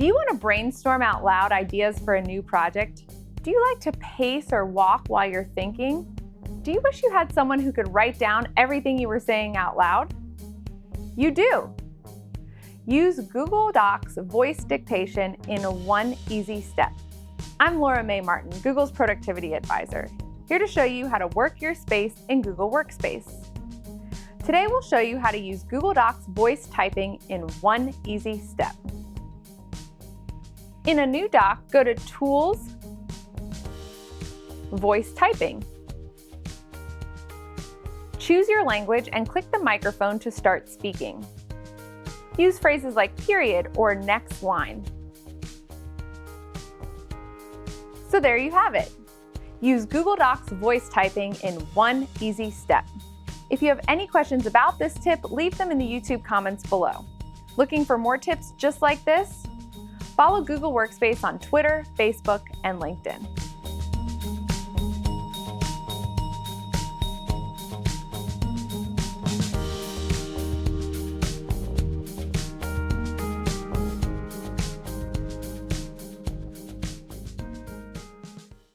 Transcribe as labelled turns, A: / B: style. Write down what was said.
A: Do you want to brainstorm out loud ideas for a new project? Do you like to pace or walk while you're thinking? Do you wish you had someone who could write down everything you were saying out loud? You do. Use Google Docs voice dictation in one easy step. I'm Laura Mae Martin, Google's Productivity Advisor, here to show you how to work your space in Google Workspace. Today we'll show you how to use Google Docs voice typing in one easy step. In a new doc, go to Tools, Voice Typing. Choose your language and click the microphone to start speaking. Use phrases like period or next line. So there you have it. Use Google Docs voice typing in one easy step. If you have any questions about this tip, leave them in the YouTube comments below. Looking for more tips just like this? Follow Google Workspace on Twitter, Facebook, and LinkedIn.